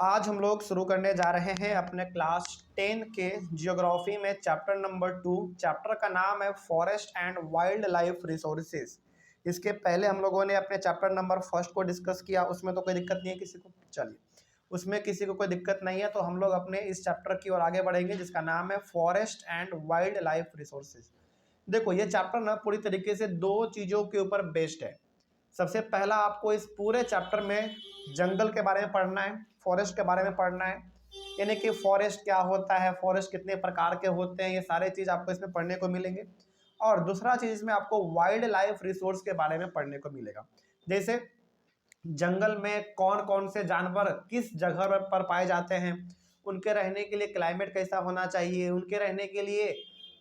आज हम लोग शुरू करने जा रहे हैं अपने क्लास 10 के जियोग्राफी में चैप्टर नंबर 2। चैप्टर का नाम है forest and wildlife resources. इसके पहले हम लोगों ने अपने चैप्टर नंबर फर्स्ट को डिस्कस किया, उसमें तो कोई दिक्कत नहीं है किसी को। चलिए, उसमें किसी को कोई दिक्कत नहीं है तो हम लोग अपने इस चैप्टर की ओर आगे बढ़ेंगे जिसका नाम है forest and wildlife resources. देखो, ये चैप्टर ना पूरी तरीके से दो चीज़ों के ऊपर बेस्ड है। सबसे पहला आपको इस पूरे चैप्टर में जंगल के बारे में पढ़ना है, फॉरेस्ट के बारे में पढ़ना है, यानी कि फॉरेस्ट क्या होता है, फॉरेस्ट कितने प्रकार के होते हैं, ये सारे चीज़ आपको इसमें पढ़ने को मिलेंगे। और दूसरा चीज़ इसमें आपको वाइल्ड लाइफ रिसोर्स के बारे में पढ़ने को मिलेगा, जैसे जंगल में कौन कौन से जानवर किस जगह पर पाए जाते हैं, उनके रहने के लिए क्लाइमेट कैसा होना चाहिए, उनके रहने के लिए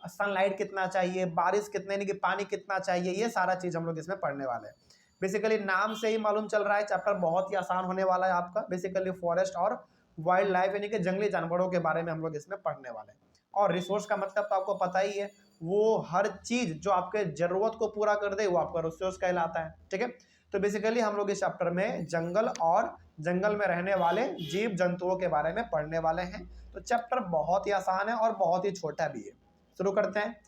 सनलाइट कितना चाहिए, बारिश कितने यानी कि पानी कितना चाहिए, ये सारा चीज़ हम लोग इसमें पढ़ने वाले हैं। बेसिकली नाम से ही मालूम चल रहा है चैप्टर बहुत ही आसान होने वाला है आपका। बेसिकली फॉरेस्ट और वाइल्ड लाइफ यानी कि जंगली जानवरों के बारे में हम लोग इसमें पढ़ने वाले हैं। और रिसोर्स का मतलब तो आपको पता ही है, वो हर चीज़ जो आपके ज़रूरत को पूरा कर दे वो आपका रिसोर्स कहलाता है। ठीक है, तो बेसिकली हम लोग इस चैप्टर में जंगल और जंगल में रहने वाले जीव जंतुओं के बारे में पढ़ने वाले हैं। तो चैप्टर बहुत ही आसान है और बहुत ही छोटा भी है। शुरू करते हैं।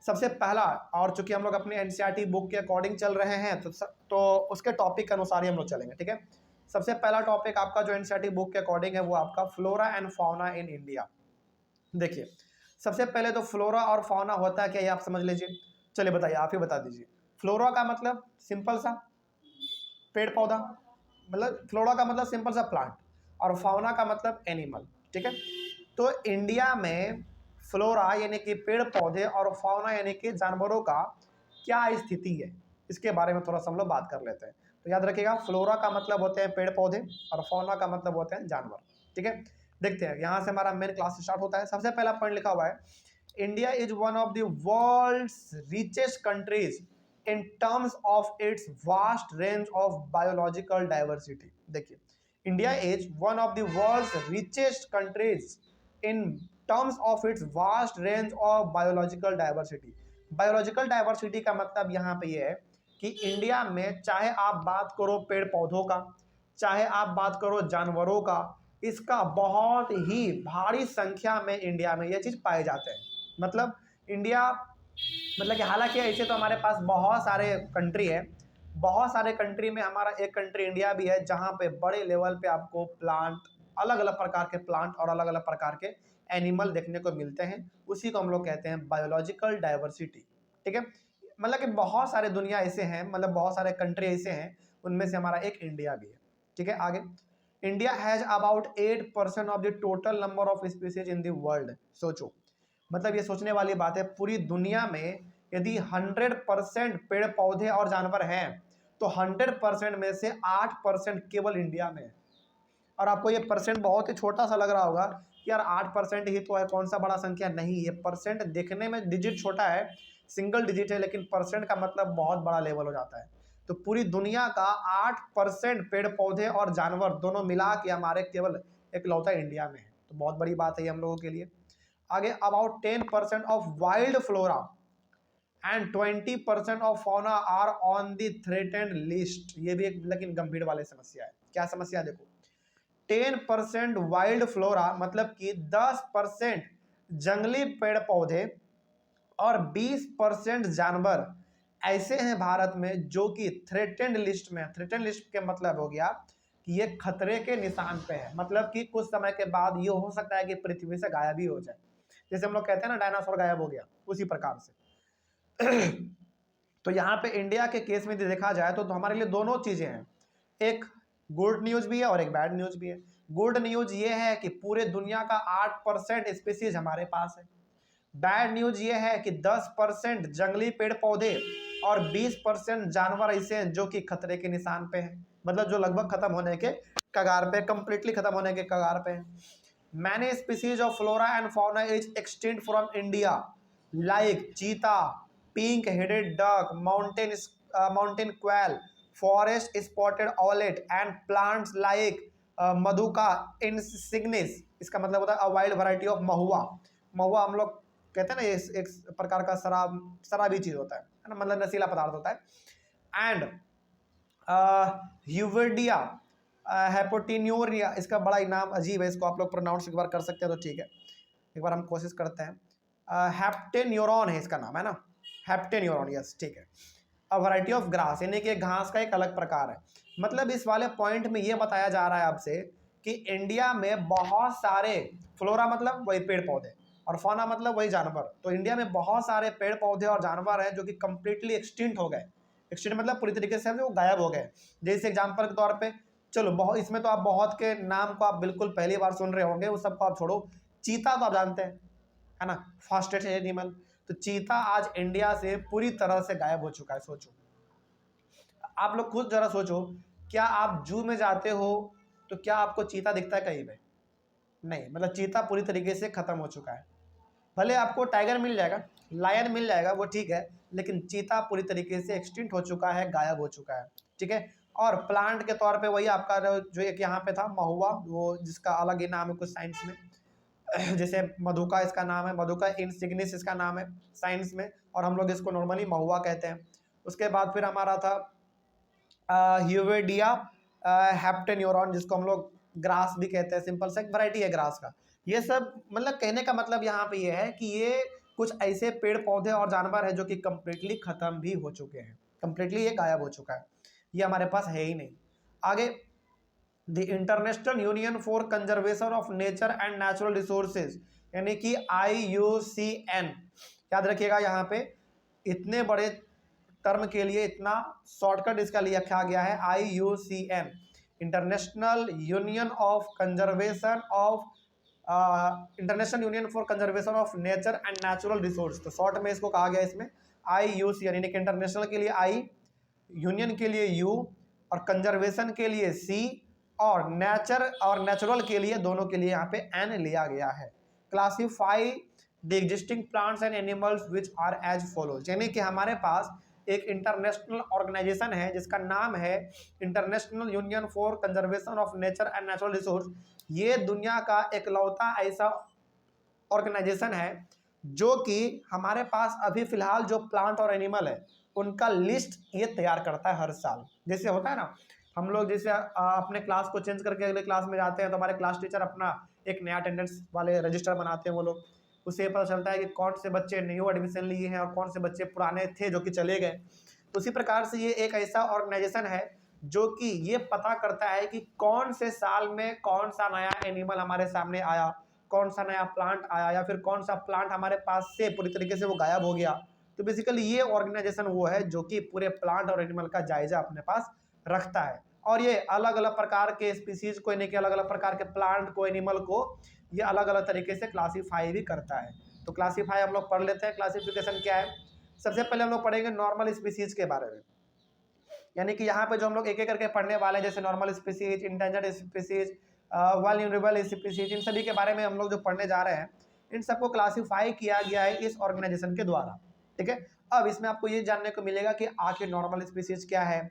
सबसे पहला, और चूंकि हम लोग अपनी एनसीईआरटी बुक के अकॉर्डिंग चल रहे हैं तो उसके टॉपिक के अनुसार ही हम लोग चलेंगे। ठीक है, सबसे पहला टॉपिक आपका जो एनसीईआरटी बुक के अकॉर्डिंग है वो आपका flora and fauna in India. देखिए, सबसे पहले तो फ्लोरा और फौना होता है क्या, ये आप समझ लीजिए। चलिए बताइए, आप ही बता दीजिए। फ्लोरा का मतलब सिंपल सा पेड़ पौधा, मतलब फ्लोरा का मतलब सिंपल सा प्लांट, और फौना का मतलब एनिमल। ठीक है, तो इंडिया में फ्लोरा यानी कि पेड़ पौधे और फौना यानी कि जानवरों का क्या स्थिति है, इसके बारे में थोड़ा सा हम लोग बात कर लेते हैं। तो याद रखिएगा, फ्लोरा का मतलब होते हैं पेड़ पौधे और फौना का मतलब होते हैं जानवर। ठीक है, देखते हैं, यहाँ से हमारा मेन क्लास स्टार्ट होता है। सबसे पहला पॉइंट लिखा हुआ है, India is one of the world's richest countries in terms of its vast range of biological diversity। देखिए, India is one of the world's richest countries in terms of its vast range of biological diversity. Biological diversity का मतलब यहाँ पे ये है कि India में चाहे आप बात करो पेड़ पौधों का, चाहे आप बात करो जानवरों का, इसका बहुत ही भारी संख्या में इंडिया में ये चीज़ पाए जाते हैं। मतलब इंडिया, मतलब कि हालांकि ऐसे तो हमारे पास बहुत सारे कंट्री है, बहुत सारे कंट्री में हमारा एक कंट्री इंडिया भी है जहाँ पे बड़े लेवल पे आपको प्लांट, अलग अलग प्रकार के प्लांट और अलग अलग प्रकार के एनिमल देखने को मिलते हैं। उसी को हम लोग कहते हैं बायोलॉजिकल डाइवर्सिटी। ठीक है, मतलब कि बहुत सारे दुनिया ऐसे हैं, मतलब बहुत सारे कंट्री ऐसे हैं, उनमें से हमारा एक इंडिया भी है। ठीक है, आगे, India has about 8% of the total number of species in the world. सोचो, मतलब ये सोचने वाली बात है, पूरी दुनिया में यदि 100% पेड़ पौधे और जानवर हैं तो 100% में से 8% केवल इंडिया में है। और आपको ये परसेंट बहुत ही छोटा सा लग रहा होगा कि यार 8% ही तो है, कौन सा बड़ा संख्या। नहीं, ये परसेंट देखने में डिजिट छोटा है, सिंगल डिजिट है, लेकिन परसेंट का मतलब बहुत बड़ा लेवल हो जाता है। तो पूरी दुनिया का 8% पेड़ पौधे और जानवर दोनों मिला के हमारे केवल इकलौता इंडिया में है। तो बहुत बड़ी बात है ये हम लोगों के लिए। आगे, about 10% of wild flora and 20% of fauna are on the threatened list. ये भी एक लेकिन गंभीर वाली समस्या है। क्या समस्या, देखो, 10% वाइल्ड फ्लोरा मतलब कि 10% जंगली पेड़ पौधे और 20% जानवर ऐसे हैं भारत में जो कि थ्रेटेंड लिस्ट में है। थ्रेटेंड लिस्ट के मतलब हो गया कि ये खतरे के निशान पे है, मतलब कि कुछ समय के बाद ये हो सकता है कि पृथ्वी से गायब ही हो जाए। जैसे हम लोग कहते हैं ना, डायनासोर गायब हो गया, उसी प्रकार से। तो यहाँ पे इंडिया के केस में देखा जाए तो हमारे लिए दोनों चीजें हैं, एक गुड न्यूज भी है और एक बैड न्यूज भी है। गुड न्यूज ये है कि पूरे दुनिया का 8% स्पीसीज हमारे पास है। बैड न्यूज ये है कि 10% जंगली पेड़ पौधे और 20% जानवर ऐसे हैं जो कि खतरे के निशान पे हैं, मतलब जो लगभग खत्म होने के कगार पे, कंप्लीटली खत्म होने के कगार पे हैं। Many species of flora and fauna is extinct from India, like चीता, pink headed duck, mountain quail, forest spotted owlet and plants like मधुका insignis। इसका मतलब होता है अ वाइल्ड वैरायटी ऑफ महुआ। महुआ हम लोग कहते हैं ना, ये एक प्रकार का शराबी चीज होता है ना, मतलब नशीला पदार्थ होता है। एंड ह्यूवर्डिया हैपोटिन्यूरिया, इसका बड़ा ही नाम अजीब है, इसको आप लोग प्रोनाउंस एक बार कर सकते हैं तो ठीक है, एक बार हम कोशिश करते हैं। हैप्टेन्यूरॉन है इसका नाम, है ना, हैप्टेन्यूरॉन, यस ठीक है। अ वैरायटी ऑफ ग्रास, यानी कि घास का एक अलग प्रकार है। मतलब इस वाले पॉइंट में ये बताया जा रहा है आपसे कि इंडिया में बहुत सारे, फ्लोरा मतलब वही पेड़ पौधे और फौना मतलब वही जानवर, तो इंडिया में बहुत सारे पेड़ पौधे और जानवर हैं जो कि कंप्लीटली एक्सटिंक्ट हो गए। एक्सटिंक्ट मतलब पूरी तरीके से वो गायब हो गए। जैसे एग्जाम्पल के तौर पे, चलो बहुत, इसमें तो आप बहुत के नाम को आप बिल्कुल पहली बार सुन रहे होंगे, वो सबको आप छोड़ो। चीता तो आप जानते हैं, है ना, फास्टेस्ट एनिमल। तो चीता आज इंडिया से पूरी तरह से गायब हो चुका है। सोचो, आप लोग खुद जरा सोचो, क्या आप जू में जाते हो तो क्या आपको चीता दिखता है कहीं पे? नहीं, मतलब चीता पूरी तरीके से खत्म हो चुका है। भले आपको टाइगर मिल जाएगा, लायन मिल जाएगा, वो ठीक है, लेकिन चीता पूरी तरीके से एक्सटिंक्ट हो चुका है, गायब हो चुका है, ठीक है। और प्लांट के तौर पे वही आपका जो एक यहाँ पे था महुआ, वो जिसका अलग ही नाम है कुछ साइंस में, जैसे मधुका इसका नाम है, मधुका इंसिग्निस इसका नाम है साइंस में, और हम लोग इसको नॉर्मली महुआ कहते हैं। उसके बाद फिर हमारा था ह्यूवेडिया हैप्टेन्यूरॉन, जिसको हम लोग ग्रास भी कहते हैं, सिंपल सा एक वैरायटी है ग्रास का। ये सब मतलब कहने का मतलब यहाँ पे ये है कि ये कुछ ऐसे पेड़ पौधे और जानवर है जो कि कंप्लीटली खत्म भी हो चुके हैं, कंप्लीटली ये गायब हो चुका है, ये हमारे पास है ही नहीं। आगे, the international union for conservation of nature and natural resources, यानी कि IUCN, याद रखिएगा यहाँ पे, इतने बड़े टर्म के लिए इतना शॉर्टकट इसका लिखा गया है IUCN, international union of conservation of international union for conservation of nature and natural resource. तो शॉर्ट में इसको कहा गया इसमें IUCN, यानी कि इंटरनेशनल के लिए I, यूनियन के लिए U, और कंजर्वेशन के लिए C, और नेचर और नेचुरल के लिए, दोनों के लिए यहाँ पे N लिया गया है। Classify the existing plants and animals which are as follows, यानी कि हमारे पास एक इंटरनेशनल ऑर्गेनाइजेशन है जिसका नाम है international union for conservation of nature and natural resource. ये दुनिया का एकलौता ऐसा ऑर्गेनाइजेशन है जो कि हमारे पास अभी फिलहाल जो प्लांट और एनिमल है उनका लिस्ट ये तैयार करता है हर साल। जैसे होता है ना, हम लोग जैसे अपने क्लास को चेंज करके अगले क्लास में जाते हैं तो हमारे क्लास टीचर अपना एक नया अटेंडेंस वाले रजिस्टर बनाते हैं, वो लोग, उससे पता चलता है कि कौन से बच्चे न्यू एडमिशन लिए हैं और कौन से बच्चे पुराने थे जो कि चले गए। तो उसी प्रकार से ये एक ऐसा ऑर्गेनाइजेशन है जो कि ये पता करता है कि कौन से साल में कौन सा नया एनिमल हमारे सामने आया, कौन सा नया प्लांट आया, या फिर कौन सा प्लांट हमारे पास से पूरी तरीके से वो गायब हो गया। तो बेसिकली ये ऑर्गेनाइजेशन वो है जो कि पूरे प्लांट और एनिमल का जायजा अपने पास रखता है, और ये अलग अलग प्रकार के स्पीसीज को, यानी कि अलग अलग प्रकार के प्लांट को, एनिमल को ये अलग अलग तरीके से क्लासीफाई भी करता है। तो क्लासीफाई हम लोग पढ़ लेते हैं, क्लासिफिकेशन क्या है। सबसे पहले हम लोग पढ़ेंगे नॉर्मल स्पीसीज के बारे में, यानी कि यहाँ पे जो हम लोग एक एक करके पढ़ने वाले हैं, जैसे normal species, endangered species, vulnerable species, इन सभी के बारे में हम लोग जो पढ़ने जा रहे हैं, इन सबको क्लासीफाई किया गया है इस ऑर्गेनाइजेशन के द्वारा, ठीक है। अब इसमें आपको ये जानने को मिलेगा कि आखिर नॉर्मल स्पीसीज क्या है,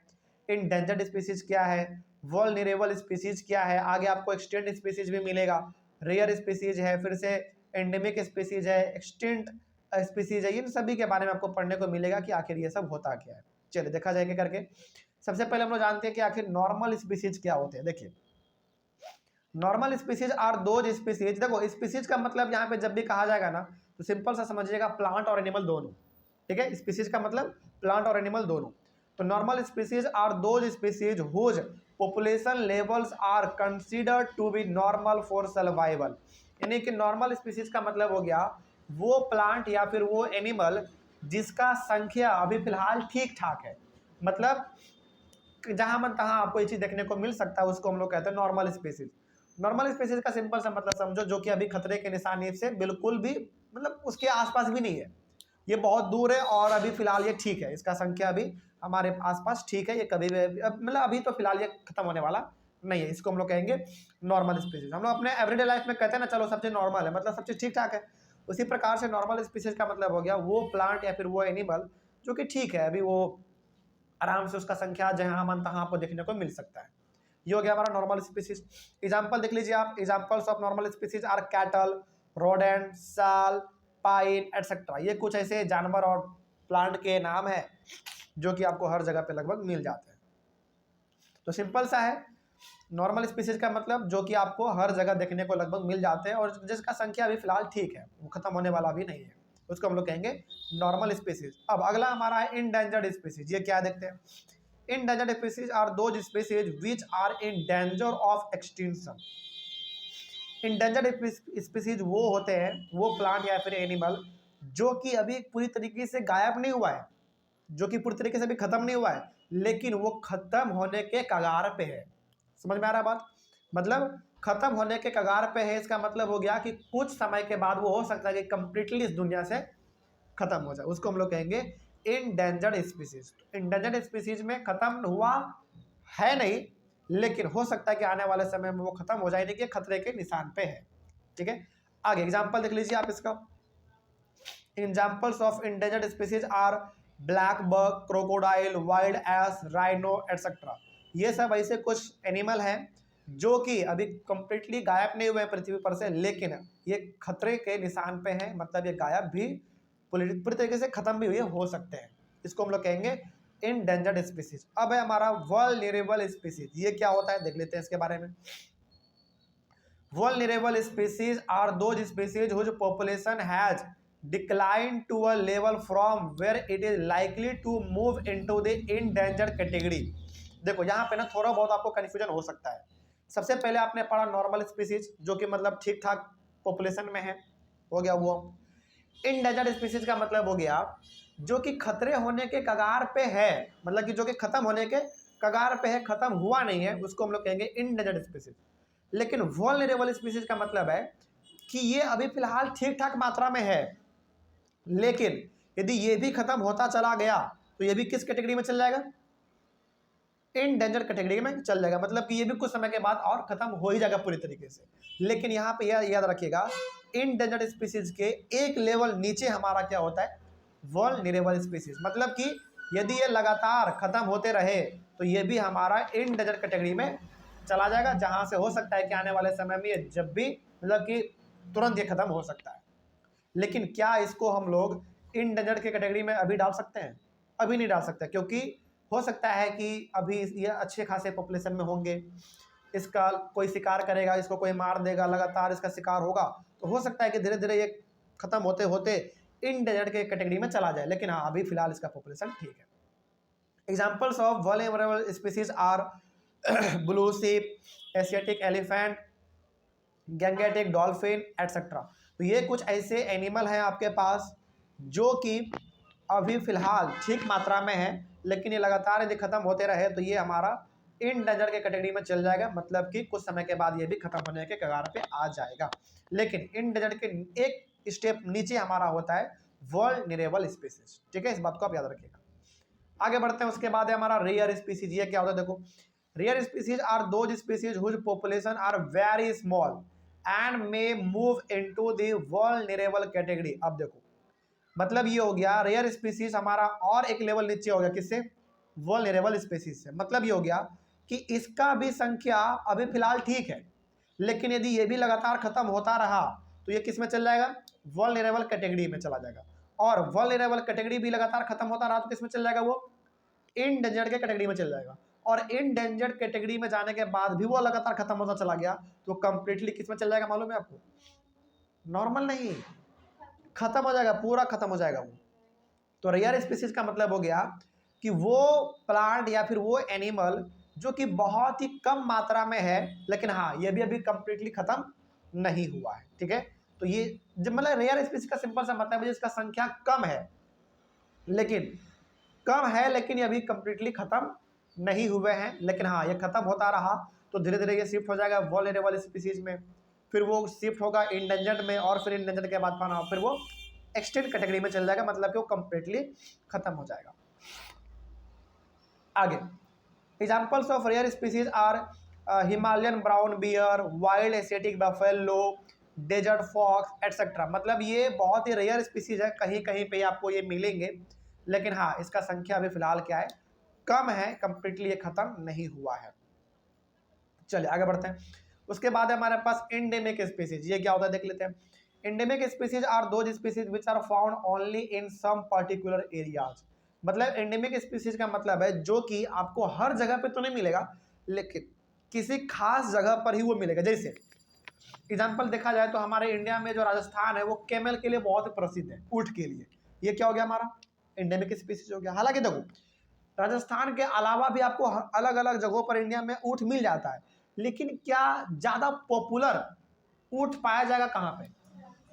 इंडेंजर्ड स्पीसीज क्या है, वल्नरेबल स्पीसीज क्या है, आगे आपको एक्सटिंक्ट स्पीसीज भी मिलेगा, रेयर स्पीसीज है, फिर से एंडेमिक स्पीसीज है, एक्सटिंक्ट स्पीसीज है, इन सभी के बारे में आपको पढ़ने को मिलेगा कि आखिर ये सब होता क्या है। चलिए देखा जाएगा करके। सबसे पहले हम लोग जानते हैं कि आखिर नॉर्मल स्पीसीज क्या होते हैं। देखिए, normal species are those species, देखो स्पीसीज का मतलब यहाँ पे जब भी कहा जाएगा ना तो सिंपल सा समझिएगा, प्लांट और एनिमल दोनों, ठीक है। स्पीसीज का मतलब प्लांट और एनिमल दोनों। तो normal species are those species whose population levels are considered to be normal for survival, यानी कि नॉर्मल स्पीसीज का मतलब हो गया वो प्लांट या फिर वो एनिमल जिसका संख्या अभी फिलहाल ठीक ठाक है, मतलब जहां मन तहां आपको ये चीज देखने को मिल सकता है, उसको हम लोग कहते हैं नॉर्मल स्पीसीज। नॉर्मल स्पीसीज का सिंपल सा मतलब समझो, जो कि अभी खतरे के निशान से बिल्कुल भी, मतलब उसके आसपास भी नहीं है, ये बहुत दूर है और अभी फिलहाल ये ठीक है, इसका संख्या अभी हमारे आसपास ठीक है, ये कभी भी मतलब अभी तो फिलहाल ये खत्म होने वाला नहीं है, इसको हम लोग कहेंगे नॉर्मल स्पीसीज। हम लोग अपने एवरीडे लाइफ में कहते हैं ना, चलो सब चीज नॉर्मल है, मतलब सब चीज ठीक ठाक है। उसी प्रकार से नॉर्मल स्पीसीज का मतलब हो गया वो प्लांट या फिर वो एनिमल जो कि ठीक है, अभी वो आराम से उसका संख्या जहां मन तहां आपको देखने को मिल सकता है। ये हो गया हमारा नॉर्मल स्पीसीज। एग्जांपल देख लीजिए आप, examples of normal species are cattle, rodent, sal, pine etcetera. ये कुछ ऐसे जानवर और प्लांट के नाम है जो कि आपको हर जगह पे लगभग मिल जाते हैं। तो सिंपल सा है, नॉर्मल स्पीसीज का मतलब जो कि आपको हर जगह देखने को लगभग मिल जाते हैं और जिसका संख्या अभी फिलहाल ठीक है, वो खत्म होने वाला भी नहीं है, उसको हम लोग कहेंगे नॉर्मल स्पीसीज। अब अगला हमारा है इंडेंजर्ड स्पीसीज। ये क्या देखते हैं, endangered species are those species which are in danger of extinction. Endangered species वो होते हैं, वो प्लांट या फिर एनिमल जो कि अभी पूरी तरीके से गायब नहीं हुआ है, जो कि पूरी तरीके से अभी खत्म नहीं हुआ है, लेकिन वो खत्म होने के कगार पे है। समझ में आ रहा है बात, मतलब खत्म होने के कगार पे है, इसका मतलब हो गया कि कुछ समय के बाद वो हो सकता है कि कंप्लीटली इस दुनिया से खत्म हो जाए, उसको हम लोग कहेंगे इंडेंजर्ड स्पीसीज। इंडेंजर्ड स्पीसीज में खत्म हुआ है नहीं, लेकिन हो सकता है कि आने वाले समय में वो खत्म हो जाए, कि खतरे के निशान पे है। ठीक है, आगे एग्जांपल देख लीजिए आप इसका। Examples of endangered species are black bug, crocodile, wild ass, rhino etcetera. ये सब ऐसे कुछ एनिमल हैं जो कि अभी कंप्लीटली गायब नहीं हुए हैं पृथ्वी पर से, लेकिन ये खतरे के निशान पे हैं, मतलब ये गायब भी पूरी तरीके से खत्म भी हुए हो सकते हैं, इसको हम लोग कहेंगे इंडेंजर्ड स्पीसीज। अब है हमारा वल्नरेबल स्पीसीज। ये क्या होता है देख लेते हैं इसके बारे में। Vulnerable species are those species whose population has decline to a level from where it is likely to move into the endangered category। देखो यहाँ पे ना थोड़ा बहुत आपको कंफ्यूजन हो सकता है। सबसे पहले आपने पढ़ा नॉर्मल स्पीसीज जो कि मतलब ठीक ठाक पॉपुलेशन में है, हो गया वो। इंडेंजर्ड स्पीसीज का मतलब हो गया जो कि खतरे होने के कगार पे है, मतलब कि जो कि खत्म होने के कगार पे है, खत्म हुआ नहीं है, उसको हम लोग कहेंगे इंडेंजर्ड स्पीसीज। लेकिन वल्नरेबल स्पीसीज का मतलब है कि ये अभी फिलहाल ठीक ठाक मात्रा में है, लेकिन यदि ये भी खत्म होता चला गया तो ये भी किस कैटेगरी में चल जाएगा, इंडेंजर कैटेगरी में चल जाएगा, मतलब कि ये भी कुछ समय के बाद और खत्म हो ही जाएगा पूरी तरीके से। लेकिन यहाँ पे याद रखिएगा इंडेंजर्ड स्पीसीज के एक लेवल नीचे हमारा क्या होता है, वल्नरेबल स्पीसीज। मतलब कि यदि ये लगातार खत्म होते रहे तो ये भी हमारा इंडेंजर कैटेगरी में चला जाएगा, जहां से हो सकता है कि आने वाले समय में ये जब भी मतलब कि तुरंत ये खत्म हो सकता है। लेकिन क्या इसको हम लोग इंडेंजर्ड के कैटेगरी में अभी डाल सकते हैं, अभी नहीं डाल सकते, क्योंकि हो सकता है कि अभी ये अच्छे खासे पॉपुलेशन में होंगे, इसका कोई शिकार करेगा, इसको कोई मार देगा, लगातार इसका शिकार होगा, तो हो सकता है कि धीरे धीरे ये खत्म होते होते इंडेंजर्ड के कैटेगरी में चला जाए। लेकिन हाँ अभी फिलहाल इसका पॉपुलेशन ठीक है। Examples of vulnerable species are blue sheep, Asiatic elephant, Gangetic dolphin etcetera. तो ये कुछ ऐसे एनिमल हैं आपके पास जो कि अभी फिलहाल ठीक मात्रा में है, लेकिन ये लगातार यदि खत्म होते रहे तो ये हमारा इंडेंजर के कैटेगरी में चल जाएगा, मतलब कि कुछ समय के बाद ये भी खत्म होने के कगार पे आ जाएगा। लेकिन इंडेंजर के एक स्टेप नीचे हमारा होता है वल्नरेबल स्पीसीज। ठीक है, इस बात को आप याद रखिएगा। आगे बढ़ते हैं, उसके बाद है हमारा रेयर स्पीसीज। ये क्या होता है देखो, rare species are those species whose population are very small and may move into the vulnerable category. अब देखो मतलब ये हो गया रेयर स्पीसीज हमारा और एक लेवल नीचे हो गया, किससे, वल्नरेबल स्पीसीज से। मतलब ये हो गया कि इसका भी संख्या अभी फिलहाल ठीक है, लेकिन यदि ये भी लगातार खत्म होता रहा तो ये किस में चल जाएगा, वल्नरेबल कैटेगरी में चला जाएगा। और वल्नरेबल कैटेगरी भी लगातार खत्म होता रहा तो किस में चल जाएगा, वो इंडेंजर्ड के कैटेगरी में चल जाएगा। और इंडेंजर्ड कैटेगरी में जाने के बाद भी वो लगातार खत्म होता चला गया तो कंप्लीटली किस में चल जाएगा मालूम है आपको, नॉर्मल नहीं, खत्म हो जाएगा, पूरा खत्म हो जाएगा वो। तो रेयर स्पीसीज का मतलब हो गया कि वो प्लांट या फिर वो एनिमल जो कि बहुत ही कम मात्रा में है, लेकिन हाँ ये भी अभी कंप्लीटली खत्म नहीं हुआ है। ठीक है, तो ये जब मतलब रेयर स्पीसीज का सिंपल सा मतलब है जिसका संख्या कम है, लेकिन ये अभी कंप्लीटली खत्म नहीं हुए हैं, लेकिन हाँ ये खत्म होता रहा तो धीरे धीरे ये शिफ्ट हो जाएगा वल्नरेबल स्पीसीज में, फिर वो शिफ्ट होगा इंडेंजर्ड में, और फिर इंडेंजर्ड के बाद पाना फिर वो एक्सटिंक्ट कैटेगरी में चल जाएगा, मतलब कि वो कंप्लीटली खत्म हो जाएगा। आगे examples of rare species are Himalayan brown bear, wild Asiatic buffalo, desert fox etcetera. मतलब ये बहुत ही रेयर स्पीसीज है, कहीं कहीं पे आपको ये मिलेंगे, लेकिन हाँ इसका संख्या अभी फिलहाल क्या है, कम है, कंप्लीटली ये खत्म नहीं हुआ है। चलिए आगे बढ़ते हैं। उसके बाद है हमारे पास एंडेमिक स्पीसीज। ये क्या होता है देख लेते हैं। Endemic species are those species which are found only in some particular areas. मतलब एंडेमिक स्पीसीज का मतलब है जो कि आपको हर जगह पे तो नहीं मिलेगा, लेकिन किसी खास जगह पर ही वो मिलेगा। जैसे एग्जाम्पल देखा जाए तो हमारे इंडिया में जो राजस्थान है वो कैमल के लिए बहुत प्रसिद्ध है, ऊँट के लिए। ये क्या हो गया, हमारा एंडेमिक स्पीसीज हो गया। हालांकि देखो राजस्थान के अलावा भी आपको अलग अलग जगहों पर इंडिया में ऊँट मिल जाता है, लेकिन क्या ज़्यादा पॉपुलर ऊँट पाया जाएगा कहाँ पे,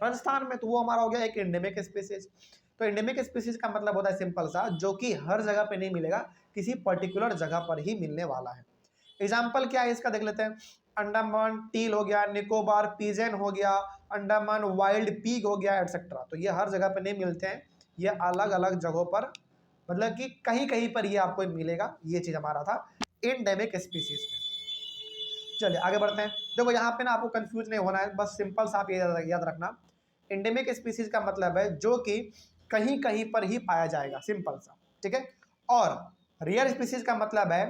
राजस्थान में। तो वो हमारा हो गया एक एंडेमिक स्पीसीज। तो एंडेमिक स्पीसीज का मतलब होता है सिंपल सा, जो कि हर जगह पे नहीं मिलेगा, किसी पर्टिकुलर जगह पर ही मिलने वाला है। एग्जाम्पल क्या है इसका देख लेते हैं। अंडमान टील हो गया, निकोबार पिजन हो गया, अंडमान वाइल्ड पीग हो गया, एटसेट्रा। तो ये हर जगह पे नहीं मिलते हैं, ये अलग अलग जगहों पर, मतलब कि कहीं कहीं पर ये आपको मिलेगा। ये चीज़ हमारा था एंडेमिक स्पीसीज में। चलिए आगे बढ़ते हैं। देखो यहाँ पे ना आपको कंफ्यूज नहीं होना है, बस सिंपल सा आप ये याद रखना, एंडेमिक स्पीसीज का मतलब है जो कि कहीं कहीं पर ही पाया जाएगा, सिंपल सा, ठीक है। और रेयर स्पीसीज का मतलब है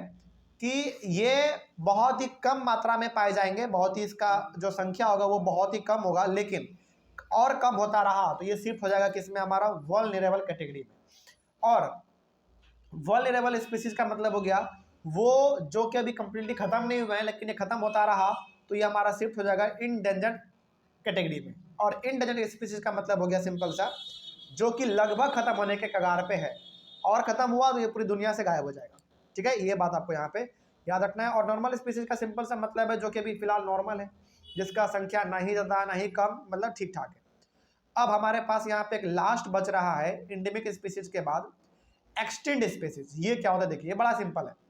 कि ये बहुत ही कम मात्रा में पाए जाएंगे, बहुत ही इसका जो संख्या होगा वो बहुत ही कम होगा, लेकिन और कम होता रहा तो ये शिफ्ट हो जाएगा किसमें, हमारा वल्नरेबल कैटेगरी में। और वल्नरेबल स्पीसीज का मतलब हो गया वो जो कि अभी कंप्लीटली खत्म नहीं हुए हैं, लेकिन ये खत्म होता रहा तो ये हमारा शिफ्ट हो जाएगा इंडेंजर्ड कैटेगरी में। और इंडेंजर्ड स्पीसीज का मतलब हो गया सिंपल सा, जो कि लगभग खत्म होने के कगार पे है, और खत्म हुआ तो ये पूरी दुनिया से गायब हो जाएगा, ठीक है। ये बात आपको यहाँ पे याद रखना है। और नॉर्मल स्पीसीज का सिंपल सा मतलब है जो कि अभी फिलहाल नॉर्मल है, जिसका संख्या ना ही ज़्यादा ना ही कम, मतलब ठीक ठाक है। अब हमारे पास यहाँ पे एक लास्ट बच रहा है एंडेमिक स्पीसीज के बाद, एक्सटिंक्ट स्पीसीज। ये क्या होता है देखिए, ये बड़ा सिंपल है।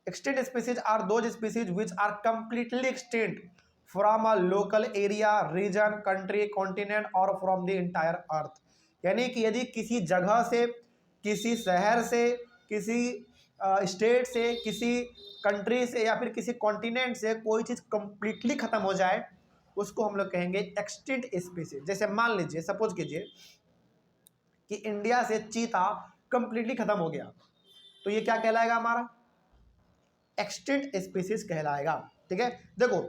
Extinct species are those species which are completely extinct from a local area, region, country, continent और फ्रॉम द इंटायर अर्थ। यानी कि यदि किसी जगह से, किसी शहर से, किसी स्टेट से, किसी कंट्री से या फिर किसी कॉन्टिनेंट से कोई चीज़ कंप्लीटली खत्म हो जाए, उसको हम लोग कहेंगे एक्सटिंक्ट स्पीसीज। जैसे मान लीजिए, सपोज कीजिए कि इंडिया से चीता कंप्लीटली खत्म हो गया, तो ये क्या कहलाएगा, हमारा एक्सटिंक्ट स्पीसीज कहलाएगा, ठीक है। देखो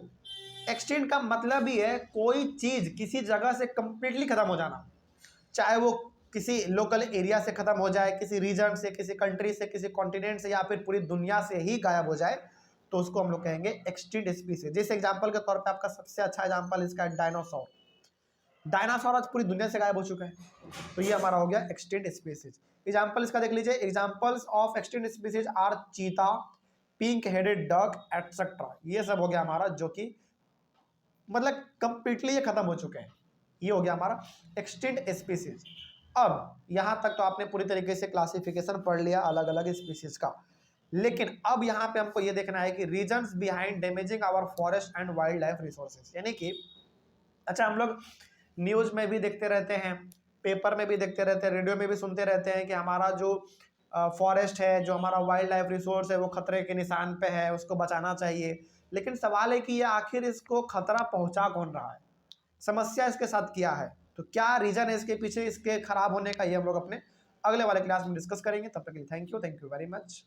एक्सटिंक्ट का मतलब ही है कोई चीज किसी जगह से कंप्लीटली खत्म हो जाना, चाहे वो किसी लोकल एरिया से खत्म हो जाए, किसी रीजन से, किसी कंट्री से, किसी कॉन्टिनेंट से, या फिर पूरी दुनिया से ही गायब हो जाए, तो उसको हम लोग कहेंगे एक्सटिंक्ट स्पीसीज। जैसे एग्जांपल के तौर पे आपका सबसे अच्छा एग्जांपल इसका है डायनासोर। डायनासोर आज पूरी दुनिया से गायब हो चुका है, तो ये हमारा हो गया एक्सटिंक्ट स्पीसीज। एग्जांपल इसका देख लीजिए, examples of extinct species are cheetah, pink headed duck, etcetera. ये सब हो गया हमारा जो कि मतलब कंप्लीटली ये खत्म हो चुके हैं। ये हो गया हमारा एक्सटिंक्ट स्पीसीज। अब यहाँ तक तो आपने पूरी तरीके से क्लासिफिकेशन पढ़ लिया अलग अलग स्पीसीज का, लेकिन अब यहाँ पे हमको ये देखना है कि reasons behind damaging our forest and wildlife resources. यानी कि अच्छा, हम लोग न्यूज़ में भी देखते रहते हैं, पेपर में भी देखते रहते हैं, रेडियो में भी सुनते रहते हैं कि हमारा जो फॉरेस्ट है, जो हमारा वाइल्ड लाइफ रिसोर्स है, वो खतरे के निशान पे है, उसको बचाना चाहिए। लेकिन सवाल है कि ये आखिर इसको खतरा पहुंचा कौन रहा है, समस्या इसके साथ क्या है, तो क्या रीजन है इसके पीछे इसके खराब होने का, ये हम लोग अपने अगले वाले क्लास में डिस्कस करेंगे। तब तक के लिए थैंक यू वेरी मच।